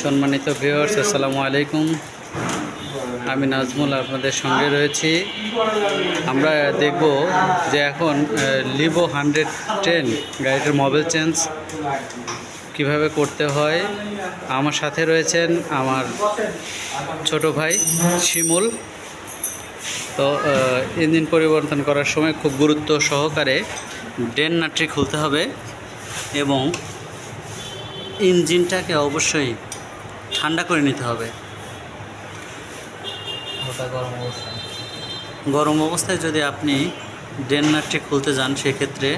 সম্মানিত ভিউয়ার্স, আসসালামু আলাইকুম। আমি নাজমুল আপনাদের সঙ্গে রয়েছি। আমরা দেখব যে এখন লিভো 110 গাড়িটার মোবিল চেঞ্জ কিভাবে করতে হয়। আমার সাথে রয়েছেন আমার ছোট ভাই শিমুল। তো ইঞ্জিন পরিবর্তন করার সময় খুব গুরুত্ব সহকারে ড্রেন নাটটি খুলতে হবে এবং ইঞ্জিনটাকে অবশ্যই ঠান্ডা করে নিতে হবে। গরম অবস্থায় যদি আপনি ড্রেন নাটটি খুলতে যান সেক্ষেত্রে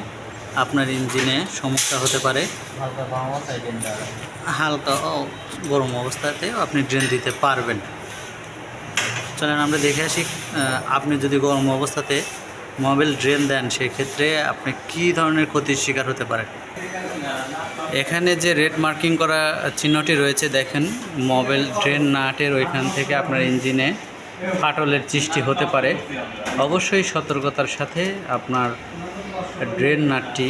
আপনার ইঞ্জিনে সমস্যা হতে পারে। হালকা গরম অবস্থাতেও আপনি ড্রেন দিতে পারবেন। চলেন আমরা দেখে আসি, আপনি যদি গরম অবস্থাতে মোবিল ড্রেন দেন সেক্ষেত্রে আপনি কী ধরনের ক্ষতির শিকার হতে পারেন। এখানে যে রেড মার্কিং করা চিহ্নটি রয়েছে দেখেন, মোবিল ড্রেন নাটের ওইখান থেকে আপনার ইঞ্জিনে ফাটলের সৃষ্টি হতে পারে। অবশ্যই সতর্কতার সাথে আপনার ড্রেন নাটটি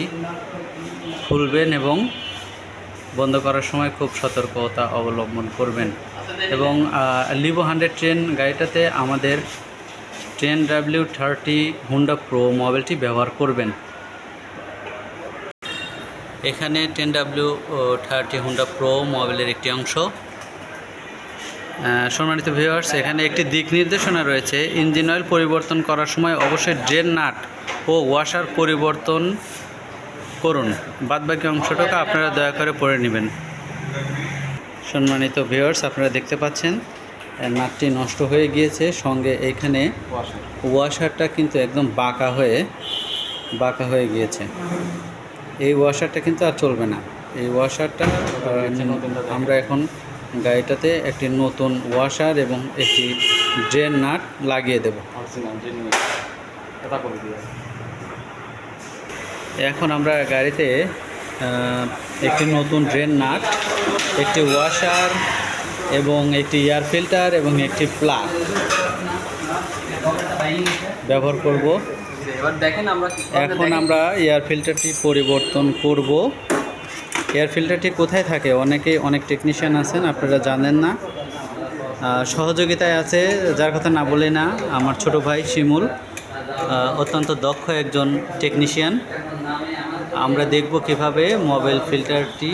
খুলবেন এবং বন্ধ করার সময় খুব সতর্কতা অবলম্বন করবেন। এবং লিভো 110 গাড়িটাতে আমাদের 10W30 হুন্ডা প্রো মোবিলটি ব্যবহার করবেন। এখানে 10W30 হুন্ডা প্রো মোবিলের একটি অংশ। সম্মানিত ভিউয়ার্স, এখানে একটি দিক নির্দেশনা রয়েছে। ইঞ্জিন অয়েল পরিবর্তন করার সময় অবশ্যই ড্রেন নাট ও ওয়াশার পরিবর্তন করুন। বাদবাকি অংশটাকে আপনারা দয়া করে পড়ে নেবেন। সম্মানিত ভিউয়ার্স, আপনারা দেখতে পাচ্ছেন নাটটি নষ্ট হয়ে গিয়েছে, সঙ্গে এইখানে ওয়াশারটা কিন্তু একদম বাঁকা হয়ে গিয়েছে। এই ওয়াশারটা কিন্তু আর চলবে না। এই ওয়াশারটা আমরা এখন গাড়িটাতে একটি নতুন ওয়াশার এবং একটি ড্রেন নাট লাগিয়ে দেব। এখন আমরা গাড়িতে একটি নতুন ড্রেন নাট, একটি ওয়াশার এবং একটি এয়ার ফিল্টার এবং একটি প্লাগ ব্যবহার করব। এখন আমরা এয়ার ফিল্টারটি পরিবর্তন করব। এয়ার ফিল্টারটি কোথায় থাকে অনেক টেকনিশিয়ান আছেন, আপনারা জানেন না। সহযোগিতায় আছে, যার কথা না বলে না, আমার ছোট ভাই শিমুল অত্যন্ত দক্ষ একজন টেকনিশিয়ান। আমরা দেখব কিভাবে মোবিল ফিল্টারটি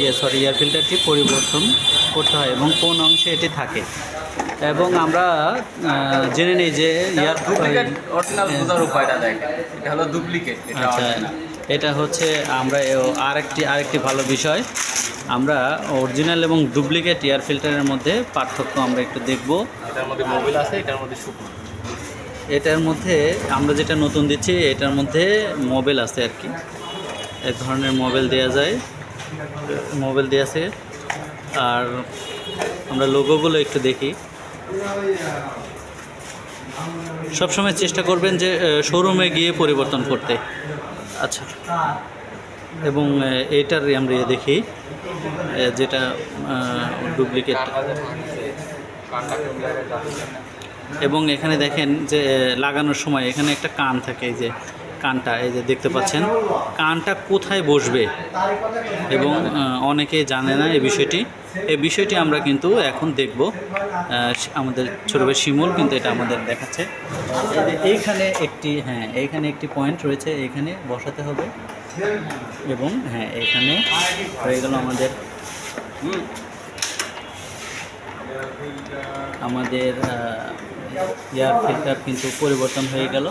এয়ার ফিল্টারটি পরিবর্তন করতে হয় এবং কোন অংশে এটি থাকে। এবং আমরা জেনে নিই যে আচ্ছা, এটা হচ্ছে আমরা আরেকটি ভালো বিষয়, আমরা অরিজিনাল এবং ডুপ্লিকেট এয়ার ফিল্টারের মধ্যে পার্থক্য আমরা একটু দেখব। এটার মধ্যে মোবিল আছে, এটার মধ্যে শুকনো। এটার মধ্যে আমরা যেটা নতুন দিচ্ছি এটার মধ্যে মোবিল আছে আর কি, এক ধরনের মোবিল দেওয়া যায়, মোবিল দেওয়া আছে। আর আমরা লোগোগুলো একটু দেখি। সবসময় চেষ্টা করবেন যে শোরুমে গিয়ে পরিবর্তন করতে। আচ্ছা, এবং এইটার আমরা দেখি যেটা ডুপ্লিকেট। এবং এখানে দেখেন যে লাগানোর সময় এখানে একটা কান থাকে, এই যে কানটা, এই যে দেখতে পাচ্ছেন কানটা কোথায় বসবে, এবং অনেকে জানে না এই বিষয়টি আমরা কিন্তু এখন দেখব। আমাদের ছোট ভাই শিমুল কিন্তু এটা আমাদের দেখাচ্ছে। এইখানে একটি পয়েন্ট রয়েছে, এইখানে বসাতে হবে। এবং এখানে হয়ে গেল আমাদের এয়ার ফিল্টার কিন্তু পরিবর্তন হয়ে গেল।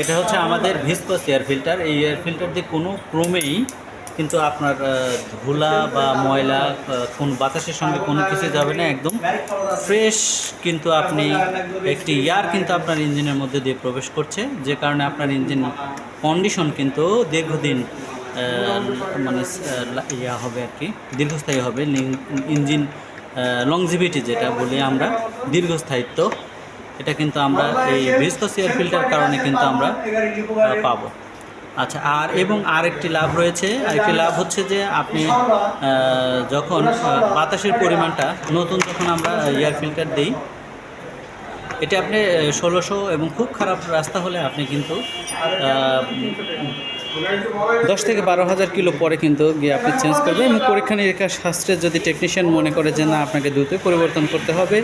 এটা হচ্ছে আমাদের ভিসকস এয়ার ফিল্টার। এই এয়ার ফিল্টার দিয়ে কোনো ক্রমেই কিন্তু আপনার ধুলা বা ময়লা কোন বাতাসের সঙ্গে কোনো কিছু যাবে না, একদম ফ্রেশ। কিন্তু আপনি একটি এয়ার কিন্তু আপনার ইঞ্জিনের মধ্যে দিয়ে প্রবেশ করছে, যে কারণে আপনার ইঞ্জিন কন্ডিশন কিন্তু দীর্ঘদিন হবে আর কি, দীর্ঘস্থায়ী হবে। ইঞ্জিন লংজিভিটি যেটা বলি আমরা, দীর্ঘস্থায়িত্ব, এটা কিন্তু আমরা এই ভিসকস এয়ার ফিল্টার কারণে কিন্তু আমরা পাবো। আচ্ছা, এবং আরেকটি লাভ রয়েছে। আরেকটি লাভ হচ্ছে যে আপনি যখন বাতাসের পরিমাণটা যখন আমরা এয়ার ফিল্টার দিই, এটা আপনি 1600 এবং খুব খারাপ রাস্তা হলে আপনি কিন্তু 10 থেকে 12,000 কিলো পরে কিন্তু গিয়ে আপনি চেঞ্জ করবেন। এবং পরীক্ষা নিরীক্ষা শাস্ত্রের যদি টেকনিশিয়ান মনে করে যে না আপনাকে দ্রুতই পরিবর্তন করতে হবে,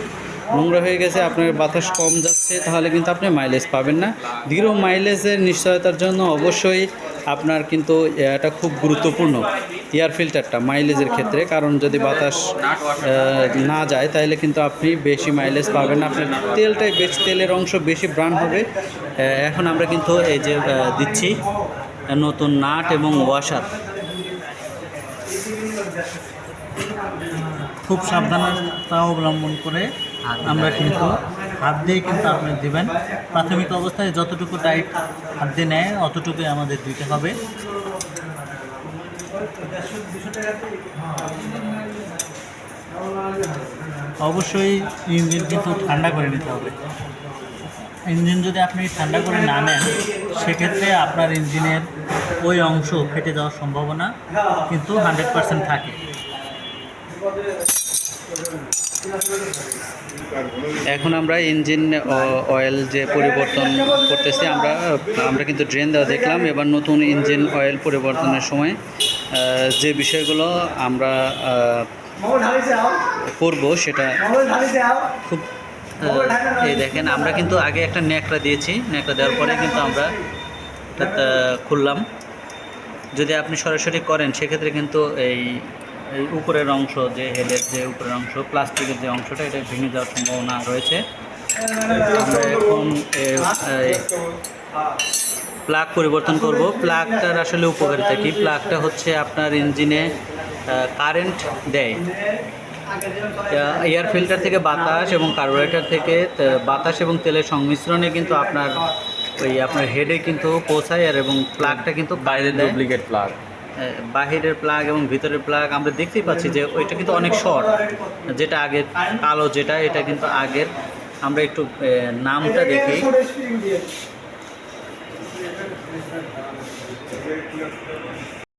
নোংরা হয়ে গেছে, আপনার বাতাস কম যাচ্ছে, তাহলে কিন্তু আপনি মাইলেজ পাবেন না। দৃঢ় মাইলেজের নিশ্চয়তার জন্য অবশ্যই আপনার কিন্তু এটা খুব গুরুত্বপূর্ণ এয়ার ফিল্টারটা মাইলেজের ক্ষেত্রে, কারণ যদি বাতাস না যায় তাহলে কিন্তু আপনি বেশি মাইলেজ পাবেন না, আপনার তেলটাই বেশি, তেলের অংশ বেশি ব্রান হবে। এখন আমরা কিন্তু এই যে দিচ্ছি নতুন নাট এবং ওয়াশার। খুব সাবধানতা অবলম্বন করে আমরা কিন্তু হাত দিয়ে কিন্তু আপনি দেবেন। প্রাথমিক অবস্থায় যতটুকু টাইট হাত দিয়ে নেয় অতটুকুই আমাদের দিতে হবে। অবশ্যই ইঞ্জিন কিন্তু ঠান্ডা করে নিতে হবে। ইঞ্জিন যদি আপনি ঠান্ডা করে না নেন সেক্ষেত্রে আপনার ইঞ্জিনের ওই অংশ ফেটে যাওয়ার সম্ভাবনা কিন্তু 100% থাকে। এখন আমরা ইঞ্জিন অয়েল যে পরিবর্তন করতেছি, আমরা কিন্তু ড্রেন দেওয়া দেখলাম। এবার নতুন ইঞ্জিন অয়েল পরিবর্তনের সময় যে বিষয়গুলো আমরা করব সেটা খুব এই দেখেন, আমরা কিন্তু আগে একটা ন্যাকড়া দিয়েছি, ন্যাকড়া দেওয়ার পরে কিন্তু আমরা খুললাম। যদি আপনি সরাসরি করেন সেক্ষেত্রে কিন্তু এই উপরের অংশ, যে হেডের যে উপরের অংশ, প্লাস্টিকের যে অংশটা, এটা ভেঙে যাওয়ার সম্ভাবনা রয়েছে। আমরা এখন প্লাগ পরিবর্তন করব। প্লাগটার আসলে উপকারিতা কি? প্লাগটা হচ্ছে আপনার ইঞ্জিনে কারেন্ট দেয়। এয়ার ফিল্টার থেকে বাতাস এবং কার্বোরেটর থেকে বাতাস এবং তেলের সংমিশ্রণে কিন্তু আপনার হেডে কিন্তু পৌঁছায়, এবং প্লাগটা কিন্তু বাইরের ডুপ্লিকেট প্লাগ, বাহিরের প্লাগ এবং ভিতরের প্লাগ আমরা দেখতেই পাচ্ছি যে ওইটা কিন্তু অনেক শর্ট। যেটা আগের কালো, যেটা এটা কিন্তু আগের। আমরা একটু নামটা দেখি।